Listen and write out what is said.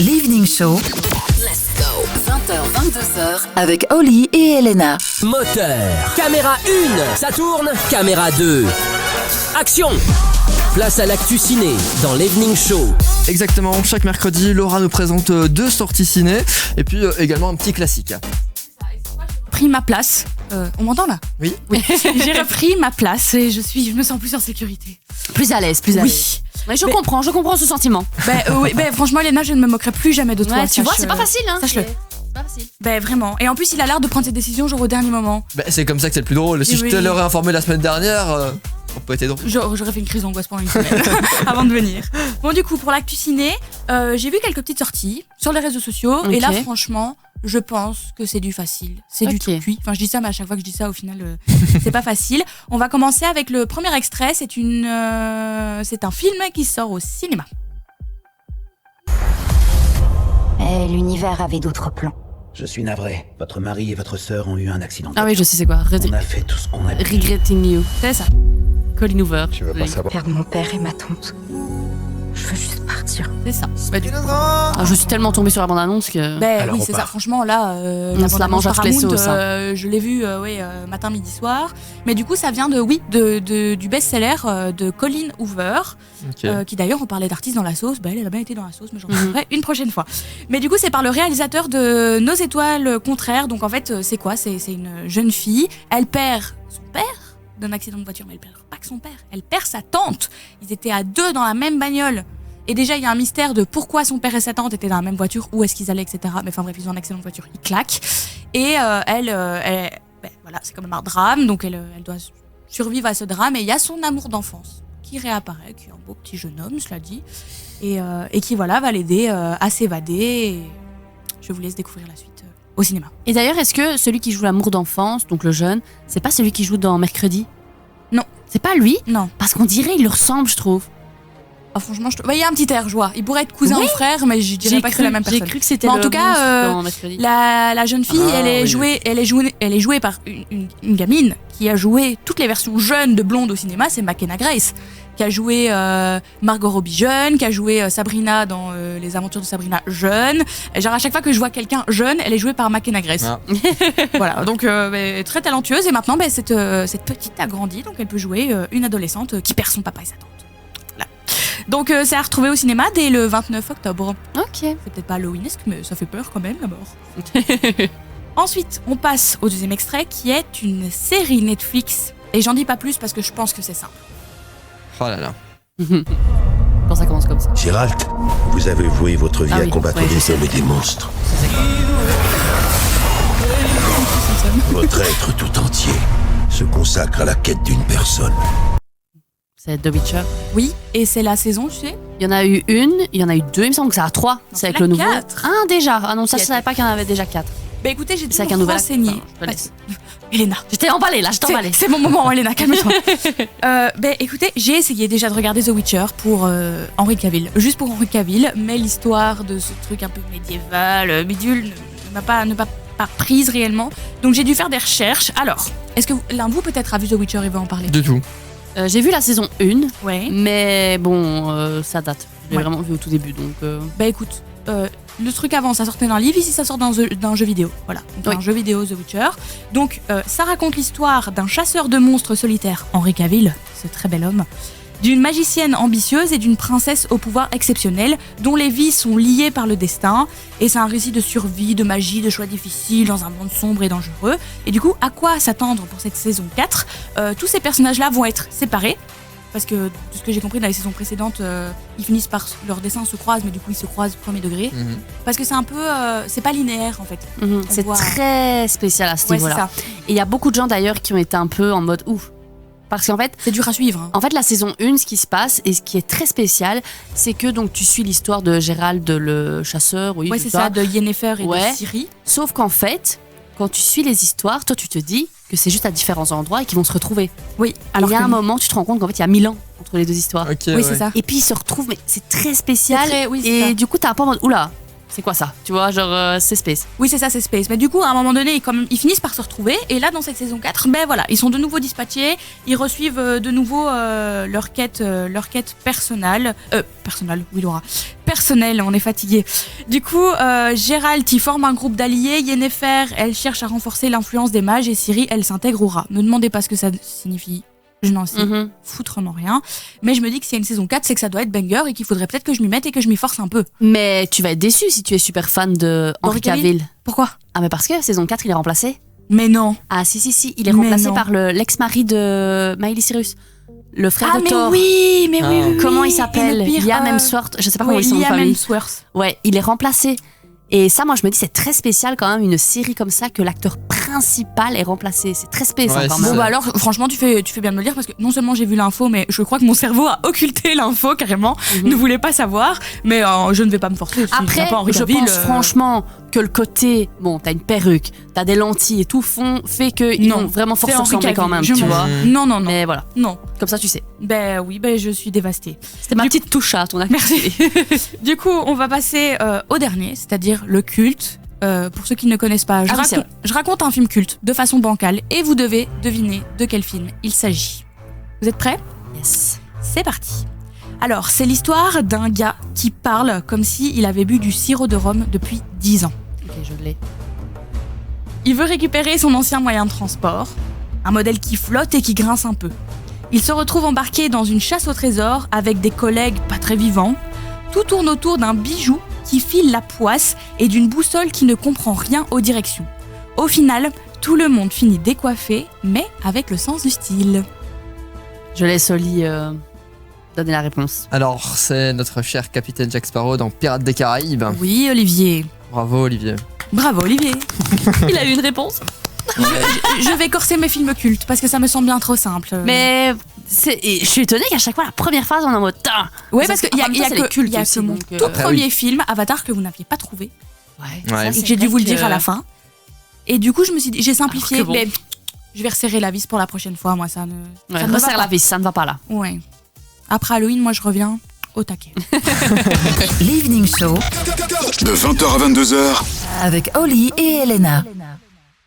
l'Evening Show. Let's go. 20h, 22h avec Oli et Elena. Moteur. Caméra 1, ça tourne. Caméra 2, action. Place à l'actu ciné dans l'Evening Show. Exactement, chaque mercredi, Laura nous présente 2 sorties ciné et puis également un petit classique. Pris ma place. On m'entend là ? Oui. J'ai repris ma place et je me sens plus en sécurité. Plus à l'aise. Oui. Mais je comprends ce sentiment. Franchement, Elena, je ne me moquerai plus jamais de toi. Ouais, tu vois, c'est pas facile, hein. Sache-le. C'est pas facile. Vraiment. Et en plus, il a l'air de prendre ses décisions genre au dernier moment. C'est comme ça que c'est le plus drôle. Si je te l'aurais informé la semaine dernière, on peut être drôle. J'aurais fait une crise d'angoisse pendant une semaine avant de venir. Bon, du coup, pour l'actu ciné, j'ai vu quelques petites sorties sur les réseaux sociaux. Okay. Et là, franchement, je pense que c'est du facile. C'est du tout cuit. Enfin, je dis ça, mais à chaque fois que je dis ça, au final, c'est pas facile. On va commencer avec le premier extrait. C'est un film qui sort au cinéma. Et l'univers avait d'autres plans. Je suis navré. Votre mari et votre sœur ont eu un accident. Ah oui, je sais c'est quoi. On a fait tout ce qu'on a pu. Regretting You. C'est ça. Colin Hoover. Tu veux pas savoir. Perdre mon père et ma tante. Je veux juste partir. C'est ça. Je suis tellement tombée sur la bande-annonce que... Alors, oui, on c'est part. ça. Franchement, là, On se la mange à toutes les sauces, je l'ai vu matin, midi, soir. Mais du coup, ça vient du best-seller de Colin Hoover, qui d'ailleurs, on parlait d'artistes dans la sauce. Elle a bien été dans la sauce, mais j'en parlerai une prochaine fois. Mais du coup, c'est par le réalisateur de Nos étoiles contraires. Donc en fait, c'est quoi ? C'est une jeune fille. Elle perd son père d'un accident de voiture, mais elle perd pas que son père. Elle perd sa tante. Ils étaient à 2 dans la même bagnole. Et déjà, il y a un mystère de pourquoi son père et sa tante étaient dans la même voiture, où est-ce qu'ils allaient, etc. Mais enfin bref, ils ont un accident de voiture, ils claquent. Et voilà, c'est comme un drame, donc elle doit survivre à ce drame. Et il y a son amour d'enfance qui réapparaît, qui est un beau petit jeune homme, cela dit, et qui voilà va l'aider à s'évader. Et je vous laisse découvrir la suite au cinéma. Et d'ailleurs, est-ce que celui qui joue l'amour d'enfance, donc le jeune, c'est pas celui qui joue dans Mercredi ? Non. C'est pas lui ? Non. Parce qu'on dirait il lui ressemble, je trouve. Ah, franchement, il y a un petit air, je vois. Il pourrait être cousin ou frère, mais je dirais pas que c'est la même personne. J'ai cru que c'était en tout cas, dans Mercredi. la jeune fille, elle est jouée par une gamine qui a joué toutes les versions jeunes de Blonde au cinéma, c'est McKenna Grace, qui a joué Margot Robbie jeune, qui a joué Sabrina dans Les Aventures de Sabrina jeune. Et genre à chaque fois que je vois quelqu'un jeune, elle est jouée par McKenna Grace. Ah. Voilà, donc très talentueuse. Et maintenant, cette petite a grandi, donc elle peut jouer une adolescente qui perd son papa et sa tante. Voilà. Donc c'est à retrouver au cinéma dès le 29 octobre. Ok. C'est peut-être pas halloweenesque, mais ça fait peur quand même, la mort. Ensuite, on passe au deuxième extrait qui est une série Netflix. Et j'en dis pas plus parce que je pense que c'est simple. Oh là là. Quand ça commence comme ça. Gérald, vous avez voué votre vie à combattre des hommes et des monstres. Votre être tout entier se consacre à la quête d'une personne. C'est The Witcher. Oui, et c'est la saison, tu sais. Il y en a eu une, il y en a eu 2, il me semble que ça a 3. C'est avec le nouveau. 4. Ah, déjà. Ah non, ça, je savais pas qu'il y en avait déjà 4. Bah écoutez, j'ai C'est tout un nouvel renseigné. acteur. Je te laisse. Elena. Je t'ai emballé là, je t'ai emballé. C'est mon moment, Elena, calme-toi. Écoutez, j'ai essayé déjà de regarder The Witcher pour Henry Cavill. Juste pour Henry Cavill, mais l'histoire de ce truc un peu médiéval, bidule, ne m'a pas prise réellement. Donc j'ai dû faire des recherches. Alors, est-ce que l'un de vous peut-être a vu The Witcher et veut en parler ? Du tout. J'ai vu la saison 1, Ouais. mais bon, ça date. Je l'ai vraiment vu au tout début, donc... Écoute, le truc avant, ça sortait d'un livre, ici ça sort d'un jeu vidéo. Voilà, donc un jeu vidéo The Witcher. Donc ça raconte l'histoire d'un chasseur de monstres solitaire, Henry Cavill, ce très bel homme, d'une magicienne ambitieuse et d'une princesse au pouvoir exceptionnel, dont les vies sont liées par le destin. Et c'est un récit de survie, de magie, de choix difficiles dans un monde sombre et dangereux. Et du coup, à quoi s'attendre pour cette saison 4 ? Tous ces personnages-là vont être séparés. Parce que, de ce que j'ai compris dans les saisons précédentes, ils finissent par... Leurs destins se croisent, mais du coup, ils se croisent premier degré. Mm-hmm. Parce que c'est un peu... c'est pas linéaire, en fait. Mm-hmm. C'est très spécial à ce niveau-là. Et il y a beaucoup de gens, d'ailleurs, qui ont été un peu en mode ouf. Parce qu'en fait... C'est dur à suivre. Hein. En fait, la saison 1, ce qui se passe, et ce qui est très spécial, c'est que donc, tu suis l'histoire de Gérald, le chasseur. Oui, c'est ça, de Yennefer et de Ciri. Sauf qu'en fait, quand tu suis les histoires, toi, tu te dis que c'est juste à différents endroits et qu'ils vont se retrouver. Oui. Alors il y a un moment, tu te rends compte qu'en fait, il y a 1000 ans entre les deux histoires. Okay, oui, c'est ça. Et puis, ils se retrouvent, mais c'est très spécial. Du coup, t'as un peu en mode, oula, c'est quoi ça? Tu vois, genre, c'est space. Oui, c'est ça, c'est space. Mais du coup, à un moment donné, ils finissent par se retrouver. Et là, dans cette saison 4, ben voilà, ils sont de nouveau dispatchés. Ils reçoivent de nouveau leur quête personnelle. Oui, Laura. Personnelle, on est fatigué. Du coup, Gérald, il forme un groupe d'alliés. Yennefer, elle cherche à renforcer l'influence des mages. Et Ciri, elle s'intègre au rat. Ne demandez pas ce que ça signifie. Je n'en sais foutrement rien. Mais je me dis que s'il y a une saison 4, c'est que ça doit être banger et qu'il faudrait peut-être que je m'y mette et que je m'y force un peu. Mais tu vas être déçu si tu es super fan de Henry Cavill. Pourquoi? Ah, mais parce que saison 4, il est remplacé. Mais non. Ah, si. Il est remplacé par l'ex-mari de Miley Cyrus. Le frère de Thor. Oui. Comment il s'appelle? Liam Hemsworth. Je sais pas comment il s'appelle. Liam Hemsworth. Ouais, il est remplacé. Et ça, moi, je me dis, c'est très spécial quand même, une série comme ça, que l'acteur principal est remplacé. C'est très spécial quand même. Bon, bah alors, franchement, tu fais bien de me le dire, parce que non seulement j'ai vu l'info, mais je crois que mon cerveau a occulté l'info carrément, ne voulait pas savoir, mais je ne vais pas me forcer. Après, je pense franchement que le côté, bon, t'as une perruque, t'as des lentilles et tout, fait qu'ils vont vraiment fort se ressembler quand même, tu vois. Non. Mais voilà. Non. Comme ça, tu sais. Ben oui, je suis dévastée. C'était ma petite touche à ton acte. Merci. Du coup, on va passer au dernier, c'est-à-dire le culte. Pour ceux qui ne connaissent pas, je raconte un film culte de façon bancale et vous devez deviner de quel film il s'agit. Vous êtes prêts? Yes. C'est parti. Alors, c'est l'histoire d'un gars qui parle comme s'il avait bu du sirop de rhum depuis 10 ans. Ok, je l'ai. Il veut récupérer son ancien moyen de transport, un modèle qui flotte et qui grince un peu. Il se retrouve embarqué dans une chasse au trésor avec des collègues pas très vivants. Tout tourne autour d'un bijou qui file la poisse et d'une boussole qui ne comprend rien aux directions. Au final, tout le monde finit décoiffé, mais avec le sens du style. Je laisse Oli donner la réponse. Alors, c'est notre cher capitaine Jack Sparrow dans Pirates des Caraïbes. Oui, Olivier. Bravo, Olivier. Bravo, Olivier. Il a eu une réponse. Je vais corser mes films cultes parce que ça me semble bien trop simple. Mais je suis étonnée qu'à chaque fois, la première phrase, on est en mode tain. Ouais, parce qu'il y a que mon tout premier oui. film, Avatar, que vous n'aviez pas trouvé. Ouais. Et que j'ai dû vous le dire à la fin. Et du coup, je me suis dit, j'ai simplifié, bon. mais je vais resserrer la vis pour la prochaine fois. Moi, ça ne. Ouais, ça ne va resserre pas. la vis, ça ne va pas là. Ouais. Après Halloween, moi, je reviens au taquet. L'Evening Show De 20h à 22h. avec Oli et Elena.